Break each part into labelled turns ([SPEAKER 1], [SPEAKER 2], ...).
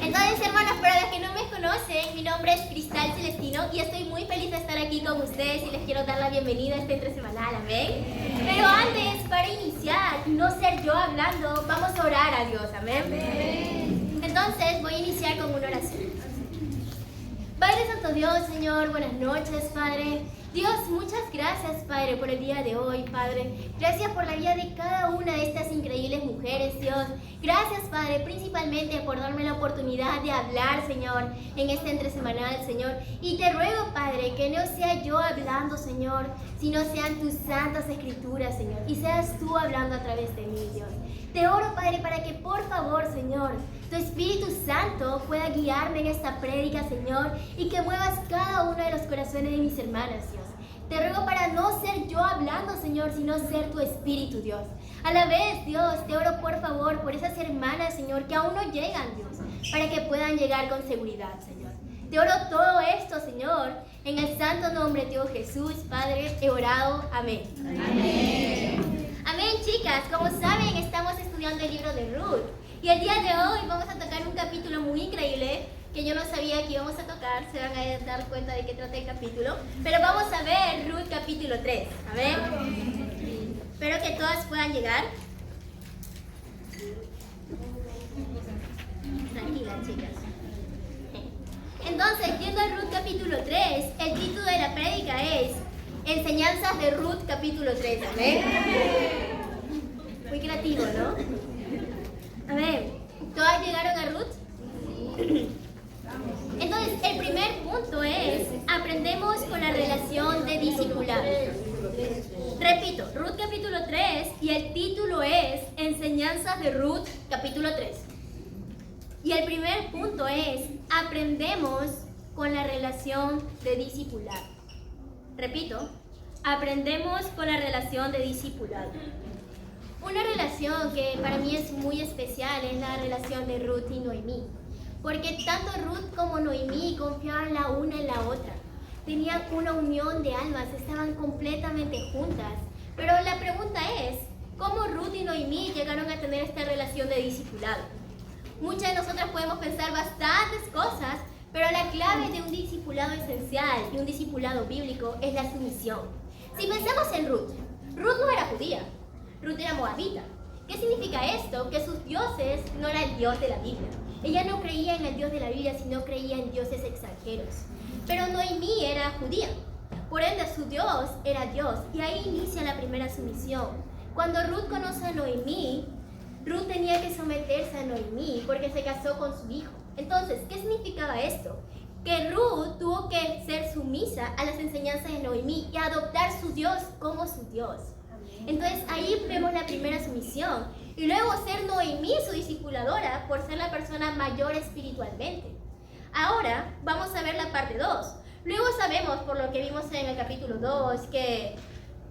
[SPEAKER 1] Entonces, hermanos, para los que no me conocen, mi nombre es Cristal Celestino y estoy muy feliz de estar aquí con ustedes y les quiero dar la bienvenida a este entresemanal, amén. Pero antes, para iniciar y no ser yo hablando, vamos a orar a Dios, amén. Entonces, voy a iniciar con una oración. Padre Santo Dios, Señor, buenas noches, Padre. Dios, muchas gracias, Padre, por el día de hoy, Padre. Gracias por la vida de cada una de estas increíbles mujeres, Dios. Gracias, Padre, principalmente por darme la oportunidad de hablar, Señor, en este entresemanal, Señor. Y te ruego, Padre, que no sea yo hablando, Señor, sino sean tus santas escrituras, Señor. Y seas tú hablando a través de mí, Dios. Te oro, Padre, para que por favor, Señor, tu Espíritu Santo pueda guiarme en esta prédica, Señor, y que muevas cada uno de los corazones de mis hermanas, Dios. Te ruego para no ser yo hablando, Señor, sino ser tu Espíritu, Dios. A la vez, Dios, te oro por favor por esas hermanas, Señor, que aún no llegan, Dios, para que puedan llegar con seguridad, Señor. Te oro todo esto, Señor, en el santo nombre de Dios Jesús, Padre, he orado. Amén. Amén. Amén, chicas. Como saben, estamos estudiando el libro de Ruth. Y el día de hoy vamos a tocar un capítulo muy increíble que yo no sabía que íbamos a tocar. Se van a dar cuenta de qué trata el capítulo. Pero vamos a ver Ruth capítulo 3. Amén. Espero que todas puedan llegar. Tranquilas, chicas. Entonces, viendo Ruth capítulo 3, el título de la prédica es Enseñanzas de Ruth capítulo 3. Amén. Muy creativo, ¿no? A ver, ¿todas llegaron a Ruth? Entonces, el primer punto es, aprendemos con la relación de discipulado. Repito, Ruth capítulo 3 y el título es Enseñanzas de Ruth capítulo 3. Y el primer punto es, aprendemos con la relación de discipulado. Repito, aprendemos con la relación de discipulado. Una relación que para mí es muy especial es la relación de Ruth y Noemí, porque tanto Ruth como Noemí confiaban la una en la otra. Tenían una unión de almas, estaban completamente juntas. Pero la pregunta es, ¿cómo Ruth y Noemí llegaron a tener esta relación de discipulado? Muchas de nosotras podemos pensar bastantes cosas, pero la clave de un discipulado esencial y un discipulado bíblico es la sumisión. Si pensamos en Ruth, Ruth no era judía. Ruth era moabita. ¿Qué significa esto? Que sus dioses no eran el Dios de la Biblia. Ella no creía en el Dios de la Biblia, sino creía en dioses extranjeros. Pero Noemí era judía. Por ende, su Dios era Dios. Y ahí inicia la primera sumisión. Cuando Ruth conoce a Noemí, Ruth tenía que someterse a Noemí porque se casó con su hijo. Entonces, ¿qué significaba esto? Que Ruth tuvo que ser sumisa a las enseñanzas de Noemí y adoptar su Dios como su Dios. Entonces ahí vemos la primera sumisión. Y luego ser Noemí su discipuladora por ser la persona mayor espiritualmente. Ahora vamos a ver la parte 2. Luego sabemos, por lo que vimos en el capítulo 2, que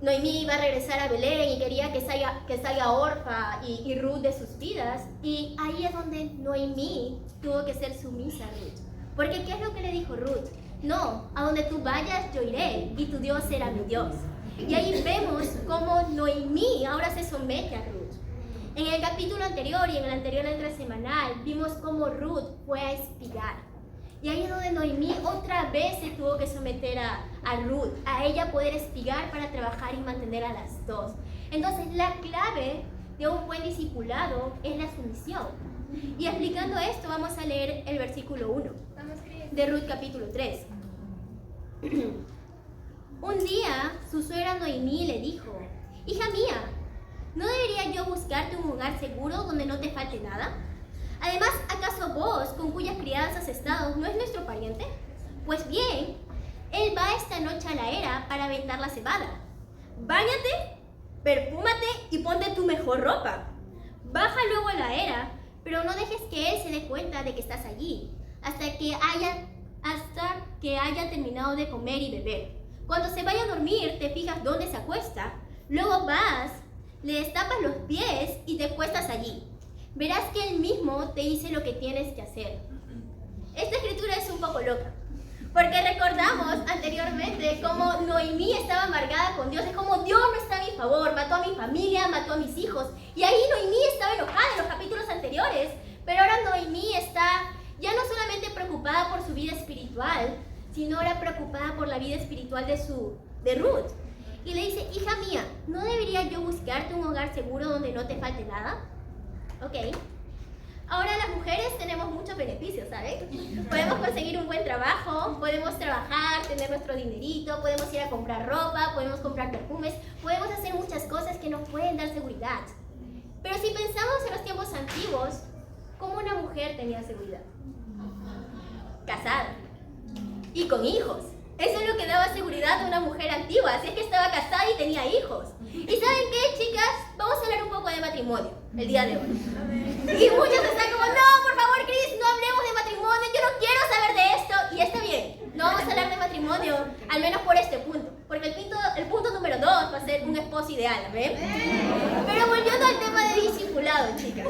[SPEAKER 1] Noemí iba a regresar a Belén y quería que salga Orfa y Ruth de sus vidas. Y ahí es donde Noemí tuvo que ser sumisa a Ruth. Porque ¿qué es lo que le dijo Ruth? No, a donde tú vayas yo iré y tu Dios será mi Dios. Y ahí vemos cómo Noemí ahora se somete a Ruth. En el capítulo anterior y en el anterior entresemanal vimos cómo Ruth fue a espiar. Y ahí es donde Noemí otra vez se tuvo que someter a Ruth, a ella poder espigar para trabajar y mantener a las dos. Entonces la clave de un buen discipulado es la sumisión. Y explicando esto vamos a leer el versículo 1 de Ruth capítulo 3. Un día su suegra Noemí le dijo: hija mía, ¿no debería yo buscarte un lugar seguro donde no te falte nada? Además, ¿acaso vos, con cuyas criadas has estado, no es nuestro pariente? Pues bien, él va esta noche a la era para vendar la cebada. Báñate, perfúmate y ponte tu mejor ropa. Baja luego a la era, pero no dejes que él se dé cuenta de que estás allí, hasta que haya terminado de comer y beber. Cuando se vaya a dormir, te fijas dónde se acuesta. Luego vas, le destapas los pies y te acuestas allí. Verás que él mismo te dice lo que tienes que hacer. Esta escritura es un poco loca, porque recordamos anteriormente cómo Noemí estaba amargada con Dios. Es como Dios no está a mi favor, mató a mi familia, mató a mis hijos. Y ahí Noemí estaba enojada en los capítulos anteriores, pero ahora Noemí está preocupada por su vida espiritual, sino era preocupada por la vida espiritual de Ruth. Y le dice, hija mía, ¿no debería yo buscarte un hogar seguro donde no te falte nada? Ok. Ahora las mujeres tenemos muchos beneficios, ¿sabes? Podemos conseguir un buen trabajo, podemos trabajar, tener nuestro dinerito, podemos ir a comprar ropa, podemos comprar perfumes, podemos hacer muchas cosas que nos pueden dar seguridad. Pero si pensamos en los tiempos antiguos, ¿cómo una mujer tenía seguridad? Casada y con hijos. Eso es lo que daba seguridad a una mujer antigua, así es que estaba casada y tenía hijos. ¿Y saben qué, chicas? Vamos a hablar un poco de matrimonio el día de hoy. Y muchos están como, no, por favor, Cris, no hablemos de matrimonio, yo no quiero saber de esto. Y está bien, no vamos a hablar de matrimonio, al menos por este punto. Porque el punto número 2 va a ser un esposo ideal, ¿ven? Pero volviendo al tema de discipulado, chicas.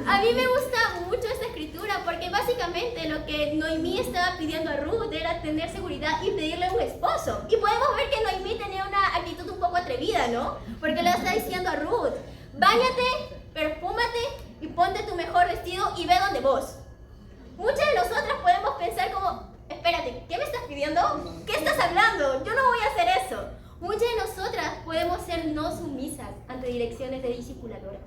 [SPEAKER 1] A mí me gusta mucho esta escritura porque básicamente lo que Noemí estaba pidiendo a Ruth era tener seguridad y pedirle un esposo. Y podemos ver que Noemí tenía una actitud un poco atrevida, ¿no? Porque le está diciendo a Ruth, báñate, perfúmate y ponte tu mejor vestido y ve donde vos. Muchas de nosotras podemos pensar como, espérate, ¿qué me estás pidiendo? ¿Qué estás hablando? Yo no voy a hacer eso. Muchas de nosotras podemos ser no sumisas ante direcciones de discipuladoras.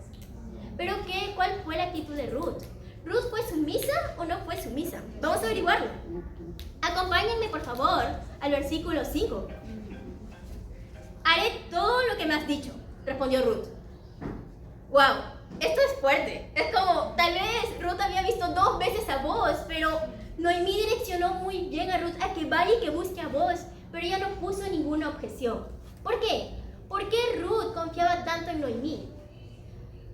[SPEAKER 1] Pero ¿cuál fue la actitud de Ruth? ¿Ruth fue sumisa o no fue sumisa? Vamos a averiguarlo. Acompáñenme, por favor, al versículo 5. Haré todo lo que me has dicho, respondió Ruth. ¡Wow! Esto es fuerte. Es como, tal vez Ruth había visto 2 veces a Boaz, pero Noemí direccionó muy bien a Ruth a que vaya y que busque a Boaz, pero ella no puso ninguna objeción. ¿Por qué? ¿Por qué Ruth confiaba tanto en Noemí?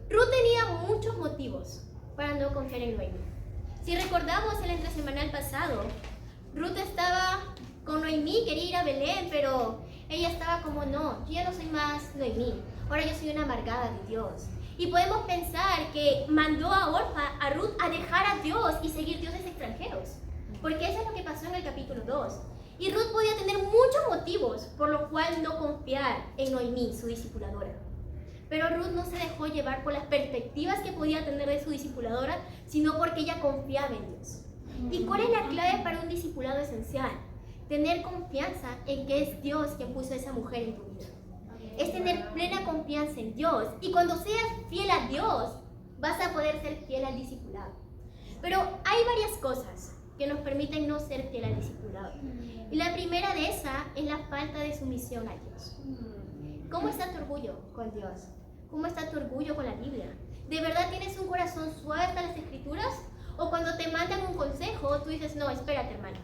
[SPEAKER 1] Ruth tenía muchos motivos para no confiar en Noemí. Si recordamos el entresemanal pasado, Ruth estaba con Noemí, quería ir a Belén, pero ella estaba como, no, yo ya no soy más Noemí, ahora yo soy una amargada de Dios. Y podemos pensar que mandó a Orfa, a Ruth, a dejar a Dios y seguir dioses extranjeros. Porque eso es lo que pasó en el capítulo 2. Y Ruth podía tener muchos motivos por lo cual no confiar en Noemí, su discipuladora. Pero Ruth no se dejó llevar por las perspectivas que podía tener de su discipuladora, sino porque ella confiaba en Dios. ¿Y cuál es la clave para un discipulado esencial? Tener confianza en que es Dios quien puso a esa mujer en tu vida. Es tener plena confianza en Dios. Y cuando seas fiel a Dios, vas a poder ser fiel al discipulado. Pero hay varias cosas que nos permiten no ser fiel al discipulado. Y la primera de esas es la falta de sumisión a Dios. ¿Cómo está tu orgullo con Dios? ¿Cómo está tu orgullo con la Biblia? ¿De verdad tienes un corazón suave hasta las Escrituras? ¿O cuando te mandan un consejo, tú dices, no, espérate, hermano,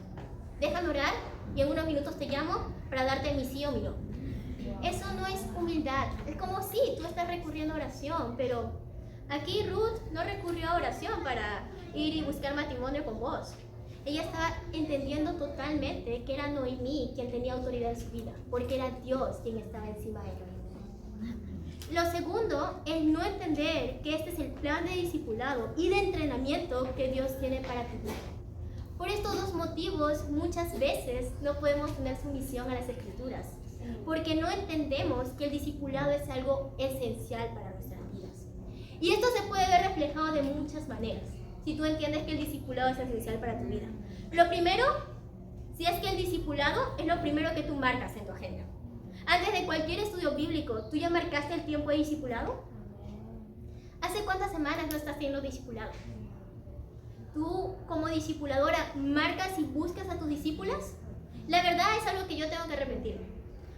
[SPEAKER 1] déjame orar y en unos minutos te llamo para darte mi sí o mi no? Eso no es humildad. Es como, sí, tú estás recurriendo a oración, pero aquí Ruth no recurrió a oración para ir y buscar matrimonio con vos. Ella estaba entendiendo totalmente que era Noemí quien tenía autoridad en su vida, porque era Dios quien estaba encima de Noemí. Lo segundo es no entender que este es el plan de discipulado y de entrenamiento que Dios tiene para tu vida. Por estos 2 motivos, muchas veces no podemos tener sumisión a las Escrituras, porque no entendemos que el discipulado es algo esencial para nuestras vidas. Y esto se puede ver reflejado de muchas maneras, si tú entiendes que el discipulado es esencial para tu vida. Lo primero, si es que el discipulado es lo primero que tú marcas en tu agenda. Antes de cualquier estudio bíblico, ¿tú ya marcaste el tiempo de discipulado? ¿Hace cuántas semanas no estás siendo discipulado? ¿Tú, como discipuladora, marcas y buscas a tus discípulas? La verdad es algo que yo tengo que arrepentirme,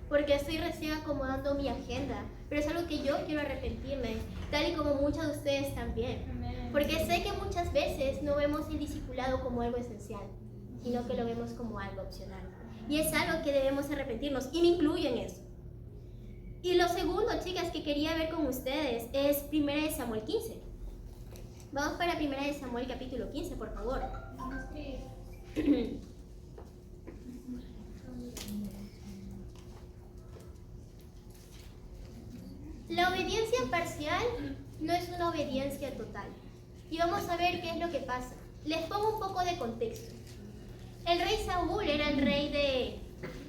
[SPEAKER 1] porque estoy recién acomodando mi agenda, pero es algo que yo quiero arrepentirme, tal y como muchas de ustedes también. Porque sé que muchas veces no vemos el discipulado como algo esencial, sino que lo vemos como algo opcional. Y es algo que debemos arrepentirnos, y me incluyo en eso. Y lo segundo, chicas, que quería ver con ustedes es 1 Samuel 15. Vamos para 1 Samuel capítulo 15, por favor. La obediencia parcial no es una obediencia total. Y vamos a ver qué es lo que pasa. Les pongo un poco de contexto. El rey Saúl era el rey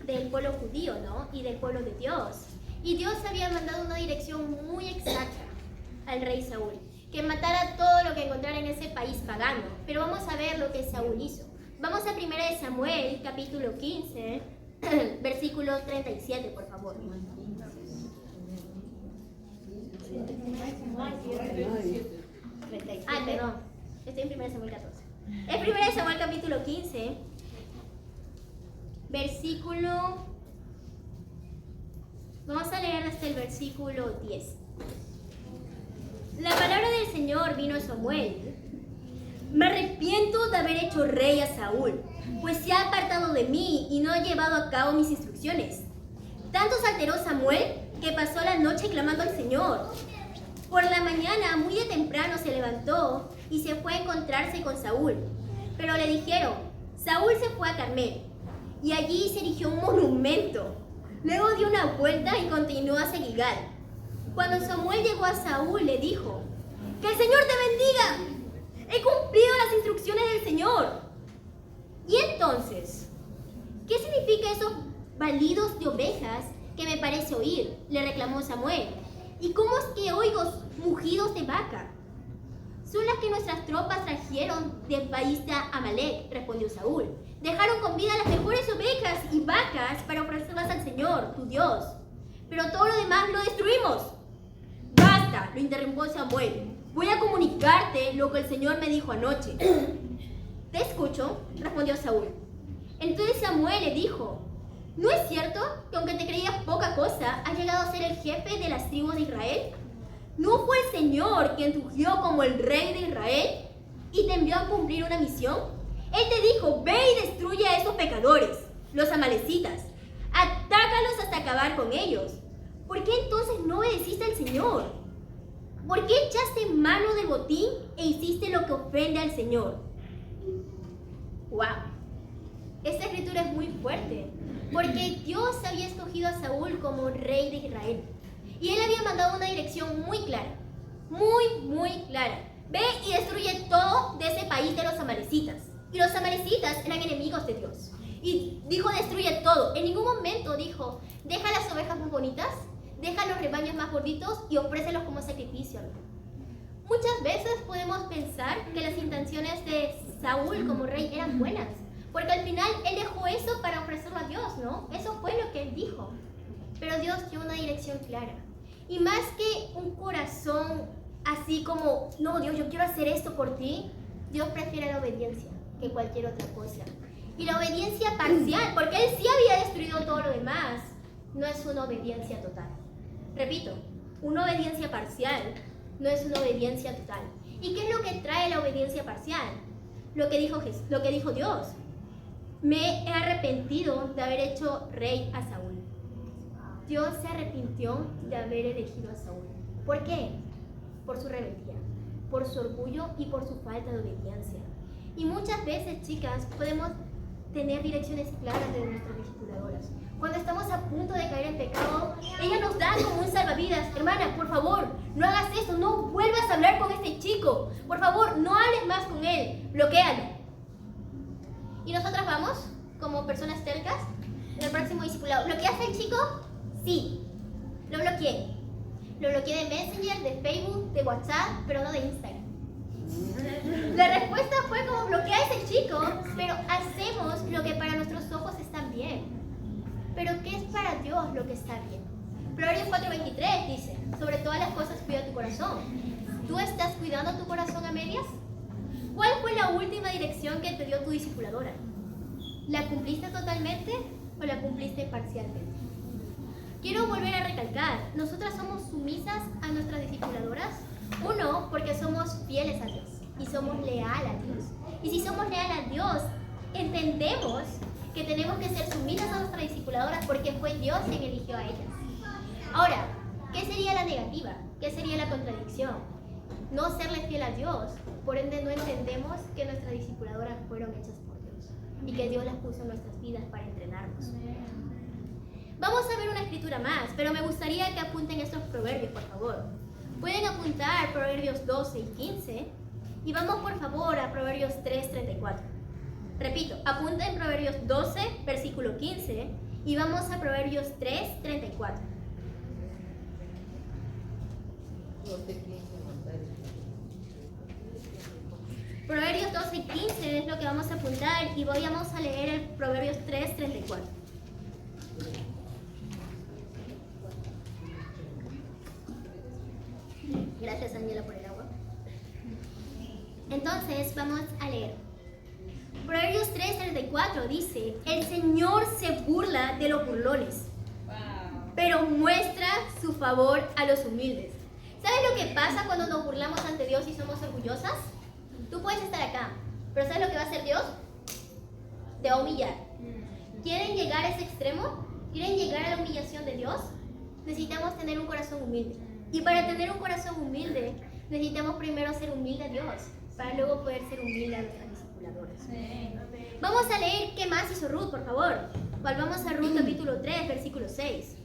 [SPEAKER 1] del pueblo judío, ¿no? Y del pueblo de Dios. Y Dios había mandado una dirección muy exacta al rey Saúl. que matara todo lo que encontrara en ese país pagano. Pero vamos a ver lo que Saúl hizo. Vamos a 1 Samuel, capítulo 15, versículo 37, por favor. Ay, perdón. Estoy en 1 Samuel 14. Es 1 Samuel, capítulo 15, versículo... Vamos a leer hasta el versículo 10. La palabra del Señor vino a Samuel. Me arrepiento de haber hecho rey a Saúl, pues se ha apartado de mí y no ha llevado a cabo mis instrucciones. Tanto se alteró Samuel que pasó la noche clamando al Señor. Por la mañana, muy de temprano, se levantó y se fue a encontrarse con Saúl. Pero le dijeron, Saúl se fue a Carmel y allí se erigió un monumento. Luego dio una vuelta y continuó hacia Gilgal. Cuando Samuel llegó a Saúl, le dijo, ¡que el Señor te bendiga! He cumplido las instrucciones del Señor. Y entonces, ¿qué significa esos balidos de ovejas que me parece oír? Le reclamó Samuel. ¿Y cómo es que oigo mugidos de vaca? Son las que nuestras tropas trajeron del país de Amalek, respondió Saúl. Dejaron con vida las mejores ovejas y vacas para ofrecerlas al Señor, tu Dios. Pero todo lo demás lo destruimos. ¡Basta!, lo interrumpió Samuel. Voy a comunicarte lo que el Señor me dijo anoche. Te escucho, respondió Saúl. Entonces Samuel le dijo, ¿no es cierto que aunque te creías poca cosa, has llegado a ser el jefe de las tribus de Israel? ¿No fue el Señor quien te ungió como el rey de Israel y te envió a cumplir una misión? Él te dijo, ve y destruye a esos pecadores, los amalecitas. Atácalos hasta acabar con ellos. ¿Por qué entonces no obedeciste al Señor? ¿Por qué echaste mano del botín e hiciste lo que ofende al Señor? ¡Wow! Esta escritura es muy fuerte, porque Dios había escogido a Saúl como rey de Israel. Y él había mandado una dirección muy clara, muy clara. Ve y destruye todo de ese país de los amalecitas. Y los amalecitas eran enemigos de Dios. Y dijo, destruye todo. En ningún momento dijo, deja las ovejas más bonitas, deja los rebaños más gorditos y ofrécelos como sacrificio. Muchas veces podemos pensar que las intenciones de Saúl como rey eran buenas, porque al final él dejó eso para ofrecerlo a Dios, ¿no? Eso fue lo que él dijo. Pero Dios dio una dirección clara. Y más que un corazón así como, no, Dios, yo quiero hacer esto por ti, Dios prefiere la obediencia que cualquier otra cosa. Y la obediencia parcial, porque él sí había destruido todo lo demás, no es una obediencia total. Repito, una obediencia parcial no es una obediencia total. ¿Y qué es lo que trae la obediencia parcial? Lo que dijo Dios. Me he arrepentido de haber hecho rey a Saúl. Dios se arrepintió de haber elegido a Saúl. ¿Por qué? Por su rebeldía, por su orgullo y por su falta de obediencia. Y muchas veces, chicas, podemos tener direcciones claras de nuestras discipuladoras. Cuando estamos a punto de caer en pecado, ella nos da como un salvavidas. Hermana, por favor, no hagas esto, no vuelvas a hablar con este chico. Por favor, no hables más con él, bloquéalo. Y nosotras vamos, como personas tercas, en el próximo discipulado. ¿Bloqueaste al chico? Sí, lo bloqueé. Lo bloqueé de Messenger, de Facebook, de WhatsApp, pero no de Instagram. La respuesta fue como bloquea a ese chico, pero hacemos lo que para nuestros ojos está bien. Pero ¿qué es para Dios lo que está bien? Proverbios 4:23 dice, sobre todas las cosas cuida tu corazón. ¿Tú estás cuidando tu corazón a medias? ¿Cuál fue la última dirección que te dio tu discipuladora? ¿La cumpliste totalmente o la cumpliste parcialmente? Quiero volver a recalcar, nosotras somos sumisas a nuestras discipuladoras. Uno, porque somos fieles a Dios y somos leales a Dios. Y si somos leales a Dios, entendemos que tenemos que ser sumisas a nuestras discipuladoras porque fue Dios quien eligió a ellas. Ahora, ¿qué sería la negativa? ¿Qué sería la contradicción? No serle fiel a Dios, por ende no entendemos que nuestras discipuladoras fueron hechas por Dios y que Dios las puso en nuestras vidas para entrenarnos. Vamos a ver una escritura más, pero me gustaría que apunten estos proverbios, por favor. Pueden apuntar Proverbios 12 y 15 y vamos por favor a Proverbios 3:34. Repito, apunten Proverbios 12, versículo 15 y vamos a Proverbios 3:34. Proverbios 12:15 es lo que vamos a apuntar y vamos a leer el Proverbios 3:34. Gracias, Ángela, por el agua. Entonces, vamos a leer. Proverbios 3:34 dice: el Señor se burla de los burlones, pero muestra su favor a los humildes. ¿Sabes lo que pasa cuando nos burlamos ante Dios y somos orgullosas? Tú puedes estar acá, pero ¿sabes lo que va a hacer Dios? Te va a humillar. ¿Quieren llegar a ese extremo? ¿Quieren llegar a la humillación de Dios? Necesitamos tener un corazón humilde. Y para tener un corazón humilde, necesitamos primero ser humilde a Dios, para luego poder ser humilde a nuestras discipuladoras. Vamos a leer qué más hizo Ruth, por favor. Volvamos a Ruth capítulo 3, versículo 6.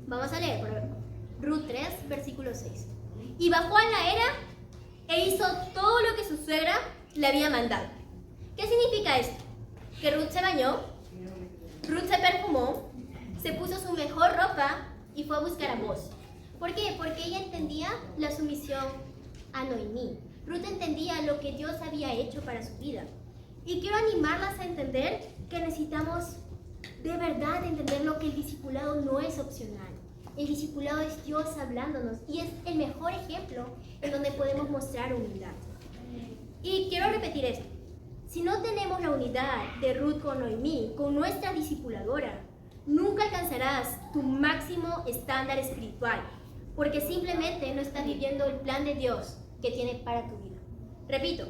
[SPEAKER 1] Vamos a leer, por favor. Ruth 3, versículo 6. Y bajó a la era e hizo todo lo que su suegra le había mandado. ¿Qué significa esto? Que Ruth se bañó, Ruth se perfumó, se puso su mejor ropa y fue a buscar a Boaz. ¿Por qué? Porque ella entendía la sumisión a Noemí. Ruth entendía lo que Dios había hecho para su vida. Y quiero animarlas a entender que necesitamos de verdad entender lo que el discipulado no es opcional. El discipulado es Dios hablándonos y es el mejor ejemplo en donde podemos mostrar humildad. Y quiero repetir esto. Si no tenemos la unidad de Ruth con Noemí, con nuestra discipuladora, nunca alcanzarás tu máximo estándar espiritual, porque simplemente no estás viviendo el plan de Dios que tiene para tu vida. Repito,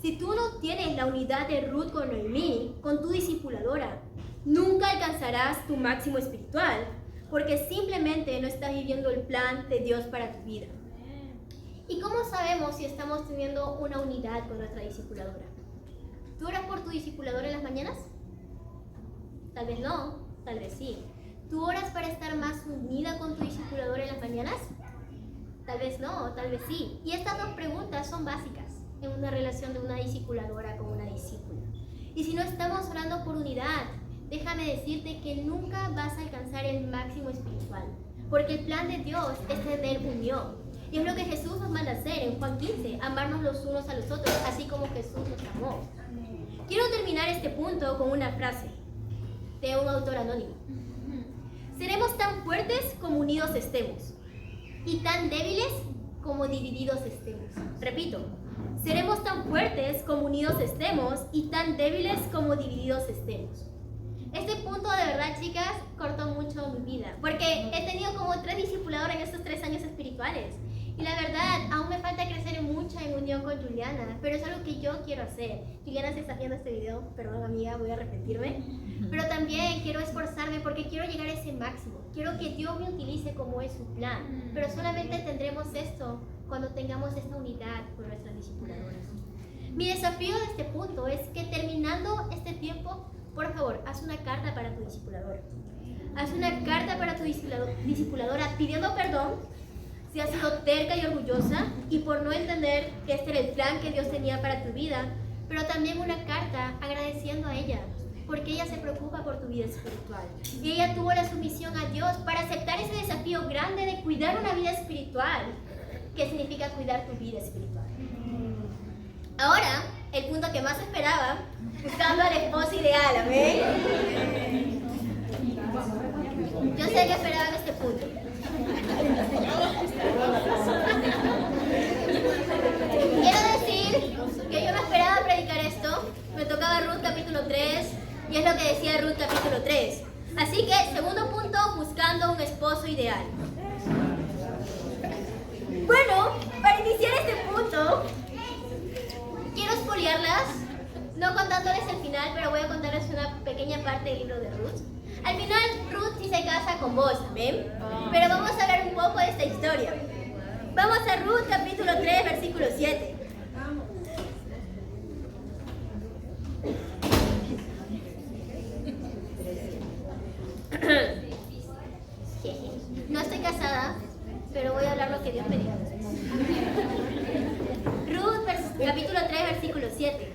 [SPEAKER 1] si tú no tienes la unidad de Ruth con Noemí, con tu discipuladora, nunca alcanzarás tu máximo espiritual, porque simplemente no estás viviendo el plan de Dios para tu vida. ¿Y cómo sabemos si estamos teniendo una unidad con nuestra discipuladora? ¿Tú oras por tu discipuladora en las mañanas? Tal vez no, tal vez sí. ¿Tú oras para estar más unida con tu discipuladora en las mañanas? Tal vez no, tal vez sí. Y estas dos preguntas son básicas en una relación de una discipuladora con una discípula. Y si no estamos orando por unidad, déjame decirte que nunca vas a alcanzar el máximo espiritual, porque el plan de Dios es tener unión. Y es lo que Jesús nos manda hacer en Juan 15, amarnos los unos a los otros, así como Jesús nos amó. Quiero terminar este punto con una frase de un autor anónimo. Seremos tan fuertes como unidos estemos, y tan débiles como divididos estemos. Repito, seremos tan fuertes como unidos estemos, y tan débiles como divididos estemos. Este punto de verdad, chicas, cortó mucho mi vida, porque he tenido como 3 discipuladoras en estos 3 años espirituales. Y la verdad, aún me falta crecer mucho en unión con Juliana, pero es algo que yo quiero hacer. Juliana, si estás viendo este video, perdón amiga, voy a arrepentirme. Pero también quiero esforzarme porque quiero llegar a ese máximo. Quiero que Dios me utilice como es su plan. Pero solamente tendremos esto cuando tengamos esta unidad con nuestras discipuladoras. Mi desafío de este punto es que terminando este tiempo, por favor, haz una carta para tu discipulador. Haz una carta para tu discipuladora pidiendo perdón si has sido terca y orgullosa y por no entender que este era el plan que Dios tenía para tu vida, pero también una carta agradeciendo a ella, porque ella se preocupa por tu vida espiritual. Y ella tuvo la sumisión a Dios para aceptar ese desafío grande de cuidar una vida espiritual, que significa cuidar tu vida espiritual. Ahora, el punto que más esperaba, buscando al esposo ideal, ¿amén? Yo sé que esperaban este punto. Quiero decir que yo no esperaba predicar esto. Me tocaba Ruth capítulo 3 y es lo que decía Ruth capítulo 3. Así que, segundo punto, buscando un esposo ideal. Bueno, para iniciar este punto, quiero espoliarlas, no contándoles el final, pero voy a contarles una pequeña parte del libro de Ruth. Al final, Ruth sí se casa con Boaz, ¿ven? Pero vamos a hablar un poco de esta historia. Vamos a Ruth capítulo 3, versículo 7. No estoy casada, pero voy a hablar lo que Dios me diga. Ruth capítulo 3, versículo 7.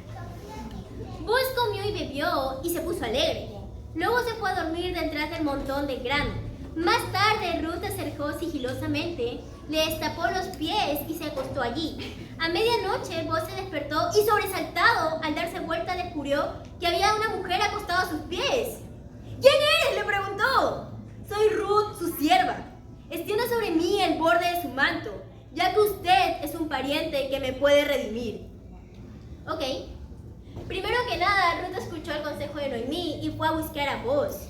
[SPEAKER 1] Boaz comió y bebió y se puso alegre. Luego se fue a dormir detrás del montón de grano. Más tarde, Ruth se acercó sigilosamente, le destapó los pies y se acostó allí. A medianoche, Boaz se despertó y sobresaltado, al darse vuelta, descubrió que había una mujer acostada a sus pies. ¿Quién eres?, le preguntó. Soy Ruth, su sierva. Extienda sobre mí el borde de su manto, ya que usted es un pariente que me puede redimir. Ok. Primero que nada, Ruth escuchó el consejo de Noemí y fue a buscar a Boaz.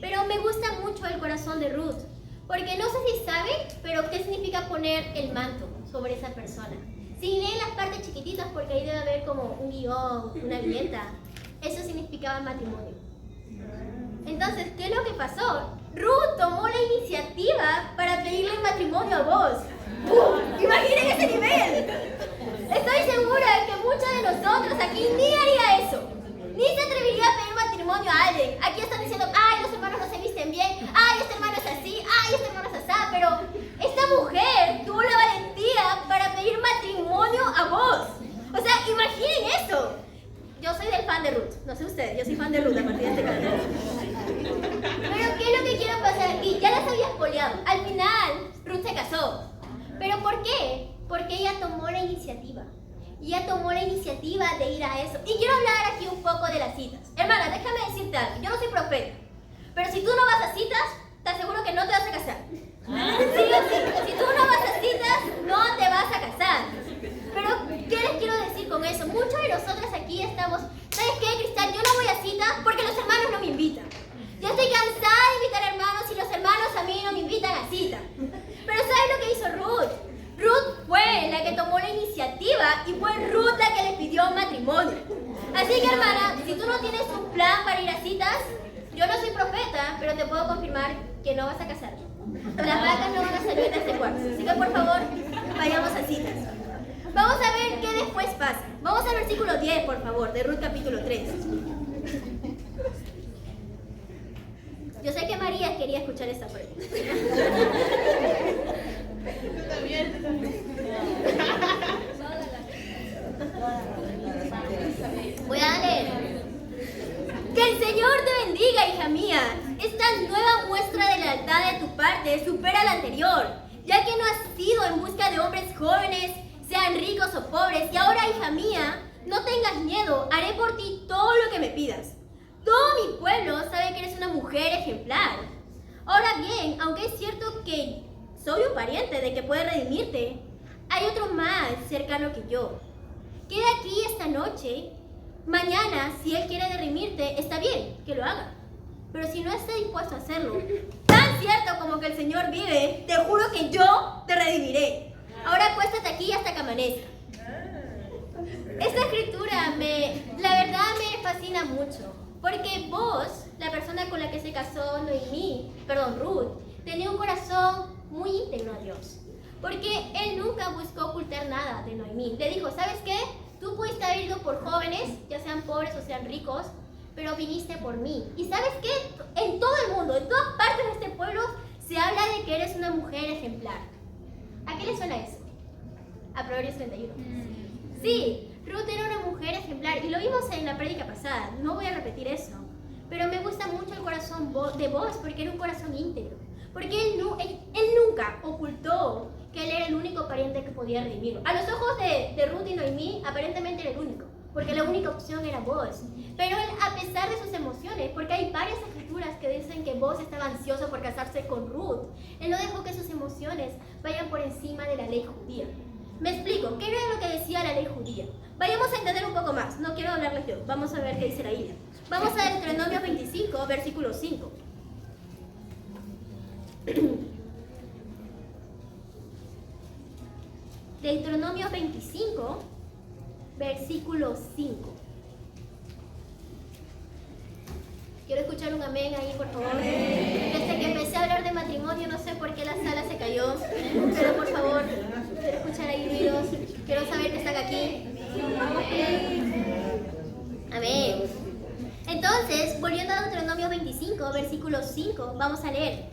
[SPEAKER 1] Pero me gusta mucho el corazón de Ruth, porque no sé si saben, pero ¿qué significa poner el manto sobre esa persona? Si leen las partes chiquititas, porque ahí debe haber como un guión, una viñeta, eso significaba matrimonio. Entonces, ¿qué es lo que pasó? Ruth tomó la iniciativa para pedirle matrimonio a Boaz. ¡Imaginen ese nivel! Estoy segura que muchos de nosotros aquí ni haría eso. Ni se atrevería a pedir matrimonio a alguien. Aquí están diciendo, ay, los hermanos no se visten bien, ay, este hermano es así, ay, este hermano es así. Pero esta mujer tuvo la valentía para pedir matrimonio a Boaz. O sea, imaginen eso. Yo soy del fan de Ruth, no sé ustedes, yo soy fan de Ruth a partir de este canal. Pero ¿qué es lo que quiero pasar aquí? Ya las había espoleado. Al final, Ruth se casó. ¿Pero por qué? Porque ella tomó la iniciativa. Ella tomó la iniciativa de ir a eso. Y quiero hablar aquí un poco de las citas. Hermana, déjame decirte algo. Yo no soy profeta. Pero si tú no vas a citas, te aseguro que no te vas a casar. Sí o sí. Si tú no vas a citas, no te vas a casar. Pero, ¿qué les quiero decir con eso? Muchos de nosotros aquí estamos, ¿sabes qué, Cristal? Yo no voy a citas porque los hermanos no me invitan. Yo estoy cansada de invitar hermanos y los hermanos a mí no me invitan a cita. Pero ¿sabes lo que hizo Ruth? Ruth fue la que tomó la iniciativa y fue Ruth la que le pidió matrimonio. Así que, hermana, si tú no tienes un plan para ir a citas, yo no soy profeta, pero te puedo confirmar que no vas a casarte. Las vacas no van a salir de este cuarto. Así que, por favor, vayamos a citas. Vamos a ver qué después pasa. Vamos al versículo 10, por favor, de Ruth capítulo 3. Yo sé que María quería escuchar esta parte. Voy a leer. Que el Señor te bendiga, hija mía. Esta nueva muestra de lealtad de tu parte supera la anterior, ya que no has ido en busca de hombres jóvenes, sean ricos o pobres. Y ahora, hija mía, no tengas miedo, haré por ti todo lo que me pidas. Todo mi pueblo sabe que eres una mujer ejemplar. Ahora bien, aunque es cierto que soy un pariente de que puede redimirte, hay otro más cercano que yo. Queda aquí esta noche. Mañana, si él quiere redimirte, está bien, que lo haga. Pero si no está dispuesto a hacerlo, tan cierto como que el Señor vive, te juro que yo te redimiré. Ahora acuéstate aquí hasta que amanezca. Esta escritura la verdad me fascina mucho. Porque Boaz, la persona con la que se casó Ruth, tenía un corazón muy íntegro a Dios. Porque él nunca buscó ocultar nada de Noemí. Le dijo, ¿sabes qué? Tú pudiste haber ido por jóvenes, ya sean pobres o sean ricos, pero viniste por mí. ¿Y sabes qué? En todo el mundo, en todas partes de este pueblo, se habla de que eres una mujer ejemplar. ¿A qué le suena eso? A Proverbios 31. Sí, Ruth era una mujer ejemplar y lo vimos en la prédica pasada, no voy a repetir eso. Pero me gusta mucho el corazón de Boaz porque era un corazón íntegro. Porque él nunca ocultó que él era el único pariente que podía redimirlo. A los ojos de Ruth y Noemí, aparentemente era el único, porque la única opción era Boaz. Pero él, a pesar de sus emociones, porque hay varias escrituras que dicen que Boaz estaba ansioso por casarse con Ruth, él no dejó que sus emociones vayan por encima de la ley judía. Me explico, ¿qué era lo que decía la ley judía? Vayamos a entender un poco más, no quiero hablarles yo, vamos a ver qué dice la Biblia. Vamos a Deuteronomio 25, versículo 5. Deuteronomio 25, versículo 5. Quiero escuchar un amén ahí, por favor. Desde que empecé a hablar de matrimonio, no sé por qué la sala se cayó, pero por favor, quiero escuchar ahí ruidos, quiero saber que están aquí. Amén. Entonces, volviendo a Deuteronomio 25, versículo 5, vamos a leer.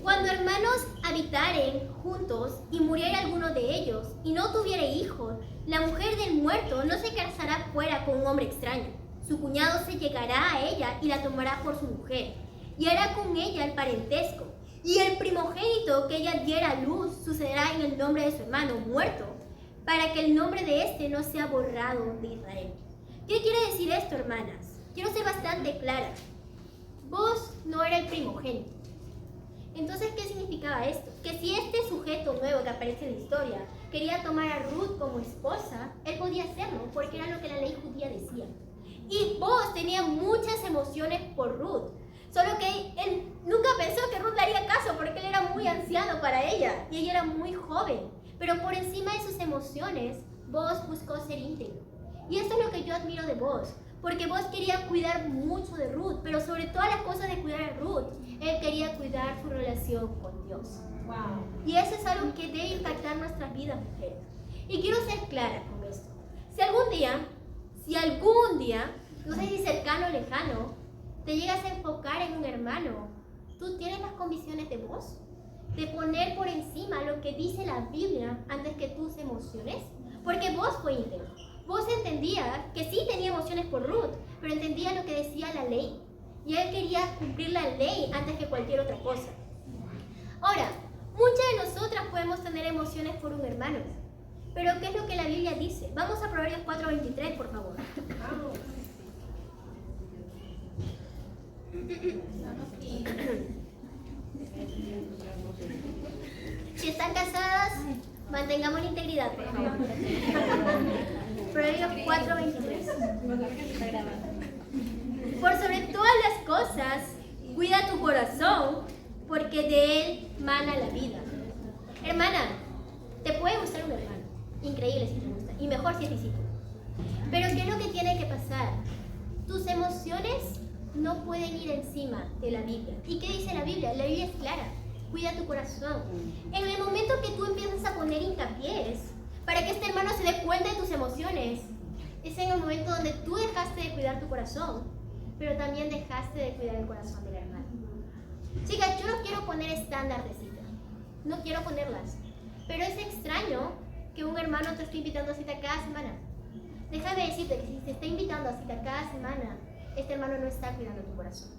[SPEAKER 1] Cuando hermanos habitaren juntos y muriere alguno de ellos y no tuviere hijos, la mujer del muerto no se casará fuera con un hombre extraño. Su cuñado se llegará a ella y la tomará por su mujer. y hará con ella el parentesco. Y el primogénito que ella diera a luz sucederá en el nombre de su hermano muerto, para que el nombre de éste no sea borrado de Israel. ¿Qué quiere decir esto, hermanas? Quiero ser bastante clara. Vos no era el primogénito. Entonces, ¿qué significaba esto? Que si este sujeto nuevo que aparece en la historia quería tomar a Ruth como esposa, él podía hacerlo, porque era lo que la ley judía decía. Y Boaz tenía muchas emociones por Ruth, solo que él nunca pensó que Ruth le haría caso, porque él era muy anciano para ella, y ella era muy joven. Pero por encima de sus emociones, Boaz buscó ser íntegro. Y esto es lo que yo admiro de Boaz, porque Boaz quería cuidar mucho de Ruth, pero sobre todas las cosas de cuidar a Ruth, él quería cuidar su relación con Dios. Wow. Y eso es algo que debe impactar nuestras vidas, mujeres. Y quiero ser clara con esto. Si algún día, no sé si cercano o lejano, te llegas a enfocar en un hermano, ¿tú tienes las convicciones de vos? De poner por encima lo que dice la Biblia antes que tus emociones. Porque vos fue íntegro. Vos entendía que sí tenía emociones por Ruth, pero entendía lo que decía la ley. Y él quería cumplir la ley antes que cualquier otra cosa. Ahora, muchas de nosotras podemos tener emociones por un hermano. Pero ¿qué es lo que la Biblia dice? Vamos a Proverbios 4:23, por favor. Si están casadas, mantengamos la integridad, por favor. Proverbios 4:23. Por sobre todas las cosas, cuida tu corazón, porque de él mana la vida. Hermana, te puede gustar un hermano. Increíble si te gusta. Y mejor si es discípulo. Pero ¿qué es lo que tiene que pasar? Tus emociones no pueden ir encima de la Biblia. ¿Y qué dice la Biblia? La Biblia es clara. Cuida tu corazón. En el momento que tú empiezas a poner hincapiés para que este hermano se dé cuenta de tus emociones, es en el momento donde tú dejaste de cuidar tu corazón, pero también dejaste de cuidar el corazón del hermano. Chicas, yo no quiero poner estándar de cita. No quiero ponerlas. Pero es extraño que un hermano te esté invitando a cita cada semana. Déjame decirte que si te está invitando a cita cada semana, este hermano no está cuidando tu corazón.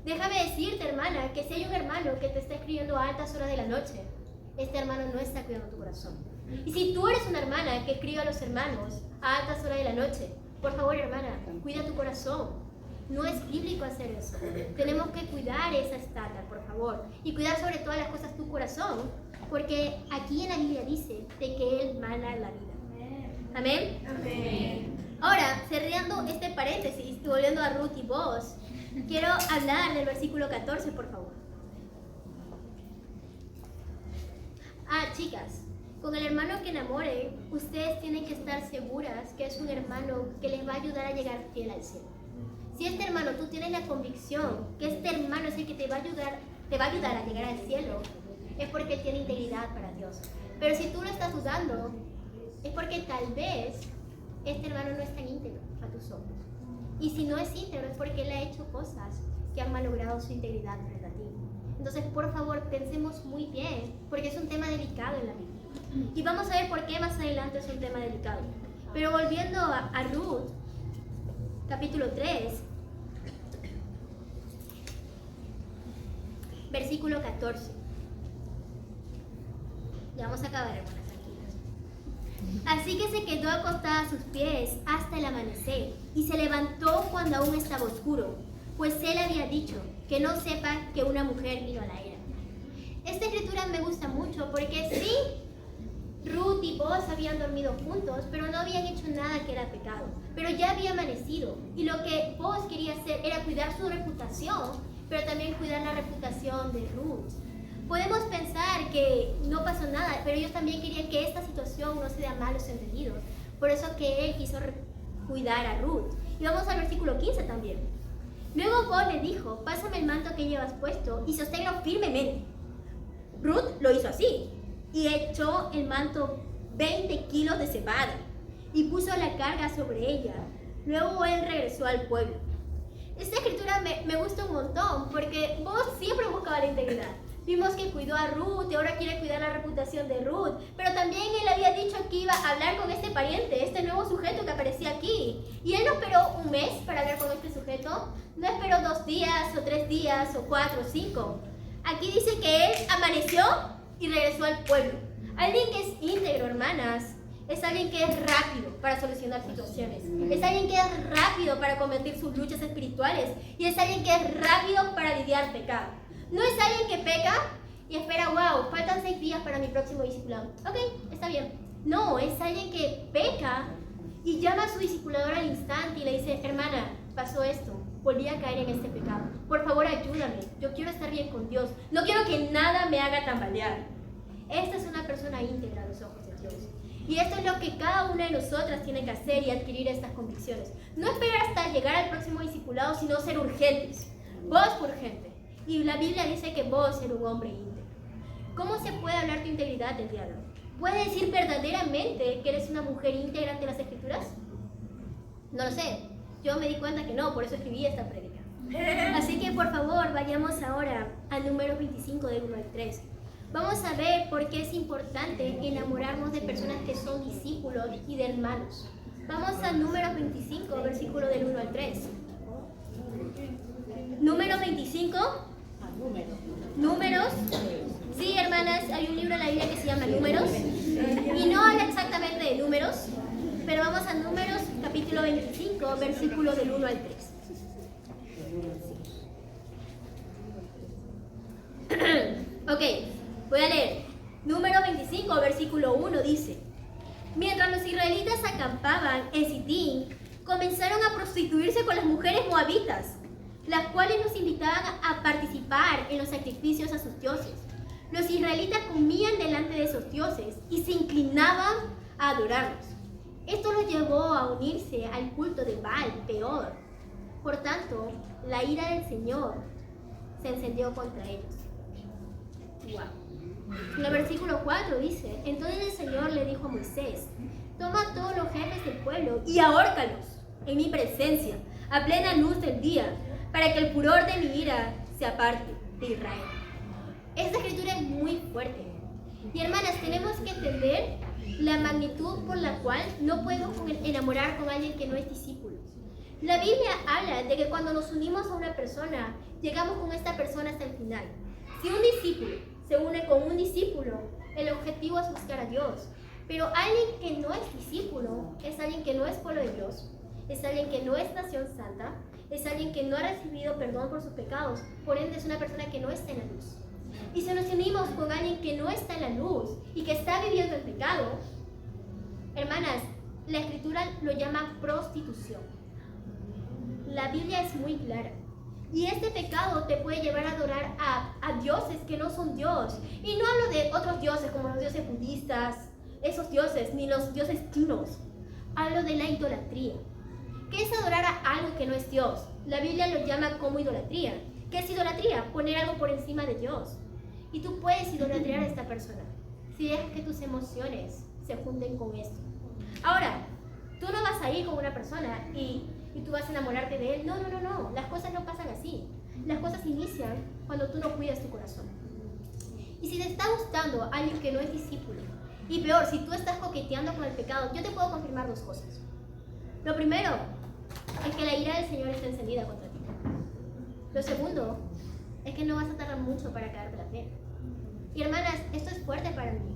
[SPEAKER 1] Déjame decirte, hermana, que si hay un hermano que te está escribiendo a altas horas de la noche, este hermano no está cuidando tu corazón. Y si tú eres una hermana que escribe a los hermanos a altas horas de la noche, por favor, hermana, cuida tu corazón. No es bíblico hacer eso. Tenemos que cuidar esa estándar, por favor. Y cuidar sobre todas las cosas tu corazón, porque aquí en la Biblia dice de que Él mana la vida. ¿Amén? Amén. Ahora, cerrando este paréntesis y volviendo a Ruth y Boaz, quiero hablar del versículo 14, por favor. Chicas, con el hermano que enamoren, ustedes tienen que estar seguras que es un hermano que les va a ayudar a llegar fiel al cielo. Si este hermano, tú tienes la convicción que este hermano es el que te va a ayudar a llegar al cielo, es porque él tiene integridad para Dios. Pero si tú lo estás dudando, es porque tal vez este hermano no es tan íntegro a tus ojos. Y si no es íntegro es porque él ha hecho cosas que han malogrado su integridad frente a ti. Entonces, por favor, pensemos muy bien, porque es un tema delicado en la Biblia. Y vamos a ver por qué más adelante es un tema delicado. Pero volviendo a Ruth, capítulo 3, versículo 14. Ya vamos a acabar, hermanas, tranquilas. Así que se quedó acostada a sus pies hasta el amanecer y se levantó cuando aún estaba oscuro, pues él había dicho que no sepa que una mujer vino a la era. Esta escritura me gusta mucho porque sí, Ruth y Boaz habían dormido juntos, pero no habían hecho nada que era pecado. Pero ya había amanecido y lo que Boaz quería hacer era cuidar su reputación, pero también cuidar la reputación de Ruth. Podemos pensar que no pasó nada, pero ellos también querían que esta situación no se dé a malos entendidos. Por eso que él quiso cuidar a Ruth. Y vamos al versículo 15 también. Luego Boaz le dijo, pásame el manto que llevas puesto y sosténlo firmemente. Ruth lo hizo así y echó el manto 20 kilos de cebada y puso la carga sobre ella. Luego él regresó al pueblo. Esta escritura me gusta un montón porque Boaz siempre buscaba la integridad. Vimos que cuidó a Ruth y ahora quiere cuidar la reputación de Ruth. Pero también él había dicho que iba a hablar con este pariente, este nuevo sujeto que aparecía aquí. Y él no esperó un mes para hablar con este sujeto. No esperó 2 días o 3 días o 4 o 5. Aquí dice que él amaneció y regresó al pueblo. Alguien que es íntegro, hermanas, es alguien que es rápido para solucionar situaciones. Es alguien que es rápido para combatir sus luchas espirituales. Y es alguien que es rápido para lidiar pecado. No es alguien que peca y espera, wow, faltan 6 días para mi próximo discipulado. Ok, está bien. No, es alguien que peca y llama a su discipulador al instante y le dice, hermana, pasó esto, volví a caer en este pecado. Por favor, ayúdame. Yo quiero estar bien con Dios. No quiero que nada me haga tambalear. Esta es una persona íntegra a los ojos de Dios. Y esto es lo que cada una de nosotras tiene que hacer y adquirir estas convicciones. No esperar hasta llegar al próximo discipulado, sino ser urgentes. Vos por urgente. Y la Biblia dice que vos eres un hombre íntegro. ¿Cómo se puede hablar tu integridad del día de hoy? ¿Puedes decir verdaderamente que eres una mujer íntegra ante las Escrituras? No lo sé. Yo me di cuenta que no, por eso escribí esta prédica. Así que por favor, vayamos ahora al número 25 del 1 al 3. Vamos a ver por qué es importante enamorarnos de personas que son discípulos y de hermanos. Vamos al número 25, versículo del 1 al 3. Número 25. Números. Sí, hermanas, hay un libro en la Biblia que se llama Números. Y no habla exactamente de números, pero vamos a Números, capítulo 25, versículo del 1 al 3. Ok, voy a leer. Número 25, versículo 1 dice: Mientras los israelitas acampaban en Sitín, comenzaron a prostituirse con las mujeres moabitas, las cuales los invitaban a participar en los sacrificios a sus dioses. Los israelitas comían delante de esos dioses y se inclinaban a adorarlos. Esto los llevó a unirse al culto de Baal, Peor. Por tanto, la ira del Señor se encendió contra ellos. Wow. En el versículo 4 dice: Entonces el Señor le dijo a Moisés: Toma a todos los jefes del pueblo y ahórcalos en mi presencia, a plena luz del día, para que el furor de mi ira se aparte de Israel. Esta escritura es muy fuerte. Y hermanas, tenemos que entender la magnitud por la cual no podemos enamorar con alguien que no es discípulo. La Biblia habla de que cuando nos unimos a una persona, llegamos con esta persona hasta el final. Si un discípulo se une con un discípulo, el objetivo es buscar a Dios. Pero alguien que no es discípulo es alguien que no es pueblo de Dios, es alguien que no es nación santa, es alguien que no ha recibido perdón por sus pecados, por ende es una persona que no está en la luz. Y si nos unimos con alguien que no está en la luz y que está viviendo el pecado, hermanas, la Escritura lo llama prostitución. La Biblia es muy clara. Y este pecado te puede llevar a adorar a dioses que no son Dios. Y no hablo de otros dioses como los dioses budistas, esos dioses, ni los dioses chinos. Hablo de la idolatría. ¿Qué es adorar a algo que no es Dios? La Biblia lo llama como idolatría. ¿Qué es idolatría? Poner algo por encima de Dios. Y tú puedes idolatrar a esta persona si dejas que tus emociones se junten con esto. Ahora, tú no vas a ir con una persona y tú vas a enamorarte de él. No. Las cosas no pasan así. Las cosas inician cuando tú no cuidas tu corazón. Y si te está gustando alguien que no es discípulo, y peor, si tú estás coqueteando con el pecado, yo te puedo confirmar 2 cosas. Lo primero es que la ira del Señor está encendida contra ti. Lo segundo es que no vas a tardar mucho para caer de la fe. Y hermanas, esto es fuerte para mí.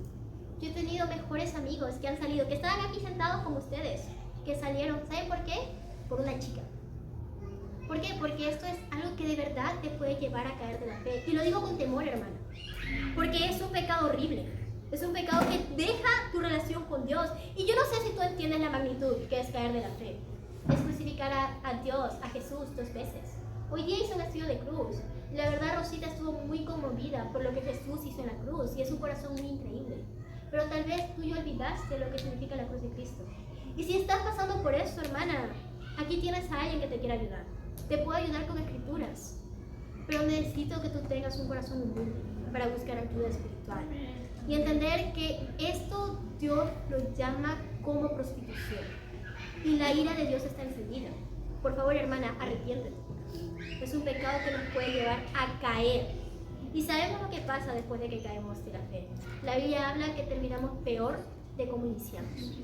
[SPEAKER 1] Yo he tenido mejores amigos que han salido, que estaban aquí sentados como ustedes, que salieron. ¿Saben por qué? Por una chica. ¿Por qué? Porque esto es algo que de verdad te puede llevar a caer de la fe. Y lo digo con temor, hermana. Porque es un pecado horrible. Es un pecado que deja tu relación con Dios. Y yo no sé si tú entiendes la magnitud que es caer de la fe. Es crucificar a Dios, a Jesús 2 veces. Hoy día hizo un estudio de cruz. La verdad, Rosita estuvo muy conmovida por lo que Jesús hizo en la cruz. Y es un corazón muy increíble. Pero tal vez tú ya olvidaste lo que significa la cruz de Cristo. Y si estás pasando por eso, hermana, aquí tienes a alguien que te quiere ayudar. Te puedo ayudar con escrituras. Pero necesito que tú tengas un corazón humilde para buscar ayuda espiritual. Y entender que esto Dios lo llama como prostitución. Y la ira de Dios está encendida. Por favor, hermana, arrepiéntete. Es un pecado que nos puede llevar a caer Y sabemos lo que pasa después de que caemos de la fe. La Biblia habla que terminamos peor de como iniciamos.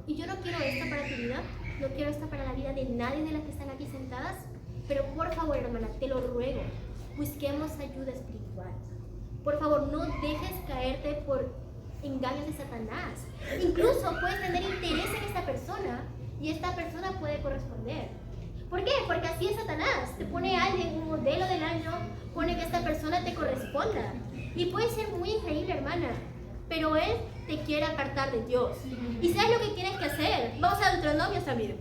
[SPEAKER 1] Y yo no quiero esto para tu vida, no quiero esto para la vida de nadie de las que están aquí sentadas, pero por favor, hermana, te lo ruego, busquemos ayuda espiritual. Por favor, no dejes caerte por engaños de Satanás. Incluso puedes tener interés en esta persona y esta persona puede corresponder. ¿Por qué? Porque así es Satanás. Te pone a alguien, un modelo del año, pone que esta persona te corresponda. Y puede ser muy increíble, hermana, pero él te quiere apartar de Dios. ¿Y sabes lo que tienes que hacer? Vamos a Deuteronomio también.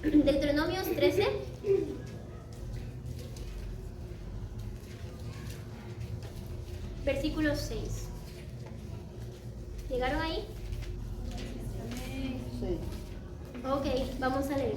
[SPEAKER 1] Deuteronomios 13. Versículo 6. ¿Llegaron ahí? Sí. Ok, vamos a leer.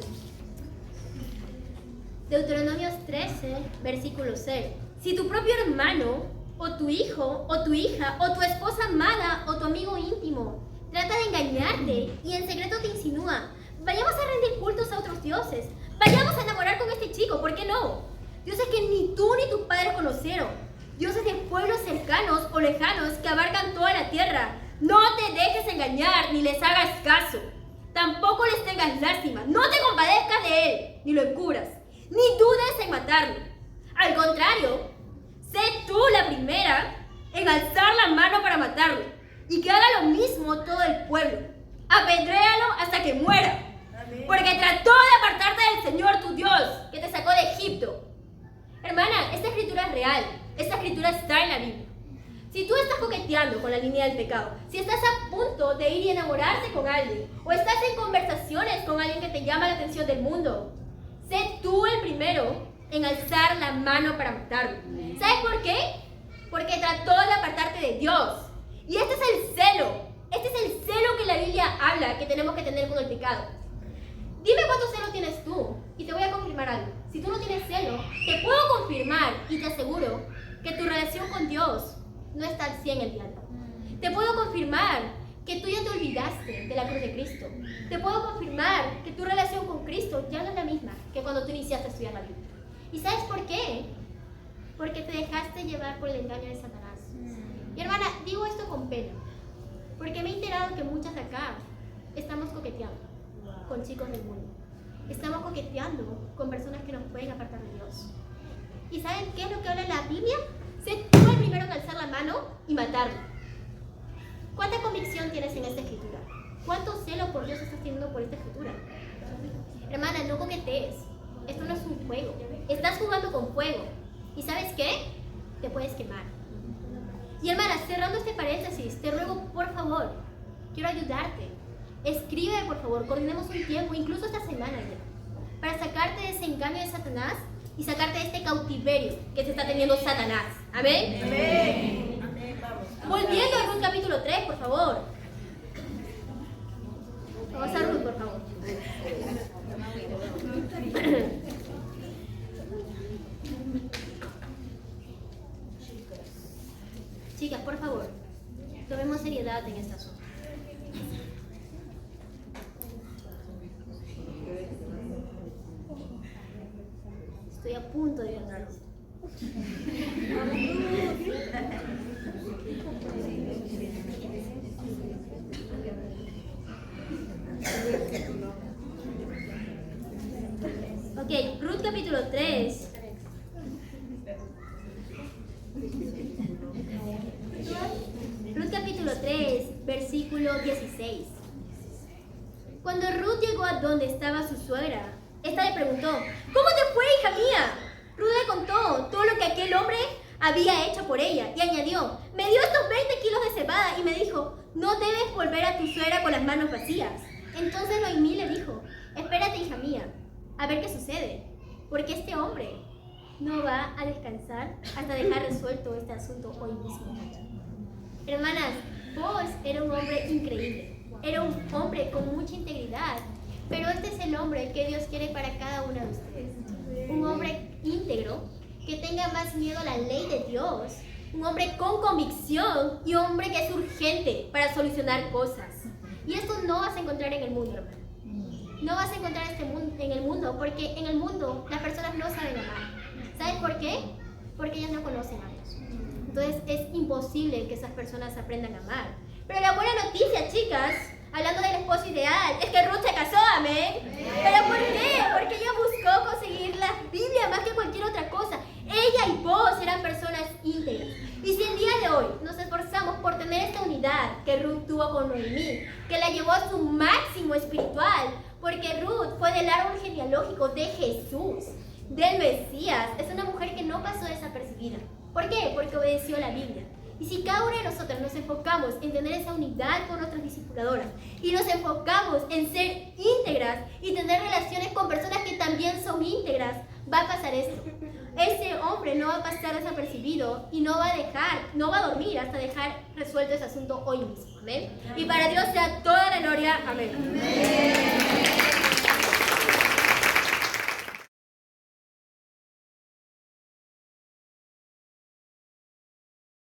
[SPEAKER 1] Deuteronomios 13, versículo 6. Si tu propio hermano, o tu hijo, o tu hija, o tu esposa amada, o tu amigo íntimo trata de engañarte y en secreto te insinúa, vayamos a rendir cultos a otros dioses, vayamos a enamorar con este chico, ¿por qué no? Dioses que ni tú ni tus padres conocieron, dioses de pueblos cercanos o lejanos que abarcan toda la tierra. No te dejes engañar ni les hagas caso. Tampoco les tengas lástima. No te compadezcas de él, ni lo encubras, ni dudes en matarlo. Al contrario, sé tú la primera en alzar la mano para matarlo, y que haga lo mismo todo el pueblo. Apedréalo hasta que muera. Amén. Porque trató de apartarte del Señor tu Dios, que te sacó de Egipto. Hermana, esta escritura es real. Esta escritura está en la Biblia. Si tú estás coqueteando con la línea del pecado, si estás a punto de ir y enamorarse con alguien, o estás en conversaciones con alguien que te llama la atención del mundo, sé tú el primero en alzar la mano para matarlo. ¿Sabes por qué? Porque trató de apartarte de Dios. Y este es el celo. Este es el celo que la Biblia habla que tenemos que tener con el pecado. Dime cuánto celo tienes tú y te voy a confirmar algo. Si tú no tienes celo, te puedo confirmar y te aseguro que tu relación con Dios no está al 100 el día de hoy. Te puedo confirmar que tú ya te olvidaste de la cruz de Cristo. Te puedo confirmar que tu relación con Cristo ya no es la misma que cuando tú iniciaste a estudiar la Biblia. ¿Y sabes por qué? Porque te dejaste llevar por el engaño de Satanás. Y hermana, digo esto con pena, porque me he enterado que muchas de acá estamos coqueteando con chicos del mundo. Estamos coqueteando con personas que nos pueden apartar de Dios. ¿Y saben qué es lo que habla la Biblia? Sé tú el primero en alzar la mano y matarlo. ¿Cuánta convicción tienes en esta escritura? ¿Cuánto celo por Dios estás teniendo por esta escritura? Hermana, no coquetees. Esto no es un juego. Estás jugando con fuego. ¿Y sabes qué? Te puedes quemar. Y hermana, cerrando este paréntesis, te ruego, por favor, quiero ayudarte. Escribe, por favor, coordinemos un tiempo, incluso esta semana ya, para sacarte de ese engaño de Satanás y sacarte de este cautiverio que se está teniendo Satanás. ¿Amén? Amén. Amén. Vamos. Volviendo a Ruth capítulo 3, por favor. Vamos a Ruth, por favor. Chicas, por favor, tomemos seriedad en este asunto. Estoy a punto de ganar. Ok, Ruth capítulo 3. Ruth capítulo 3, versículo 16. Cuando Ruth llegó a donde estaba su suegra, esta le preguntó, ¿cómo te fue, hija mía? Ruth le contó todo lo que aquel hombre había hecho por ella y añadió, me dio estos 20 kilos de cebada y me dijo, no debes volver a tu suegra con las manos vacías. Entonces Noemí le dijo, espérate, hija mía, a ver qué sucede, porque este hombre no va a descansar hasta dejar resuelto este asunto hoy mismo. Hermanas, Boaz era un hombre increíble, era un hombre con mucha integridad, pero este es el hombre que Dios quiere para cada una de ustedes. Un hombre íntegro, que tenga más miedo a la ley de Dios, un hombre con convicción y un hombre que es urgente para solucionar cosas. Y esto no vas a encontrar en el mundo, hermano. no vas a encontrar en el mundo, porque en el mundo las personas no saben amar. ¿Sabes por qué? Porque ellas no conocen a Dios. Entonces es imposible que esas personas aprendan a amar. Pero la buena noticia, chicas, hablando del esposo ideal, es que Ruth se casó, amén. ¿Pero por qué? Porque ella buscó conseguir la Biblia más que cualquier otra cosa. Ella y Boaz eran personas íntegras. Y si el día de hoy nos esforzamos por tener esta unidad que Ruth tuvo con Noemí, que la llevó a su máximo espiritual, porque Ruth fue del árbol genealógico de Jesús, del Mesías, es una mujer que no pasó desapercibida. ¿Por qué? Porque obedeció la Biblia. Y si cada una de nosotros nos enfocamos en tener esa unidad con nuestras discipuladoras y nos enfocamos en ser íntegras y tener relaciones con personas que también son íntegras, va a pasar esto. Ese hombre no va a pasar desapercibido y no va a dormir hasta dejar resuelto ese asunto hoy mismo. Amén. Y para Dios sea toda la gloria. Amén.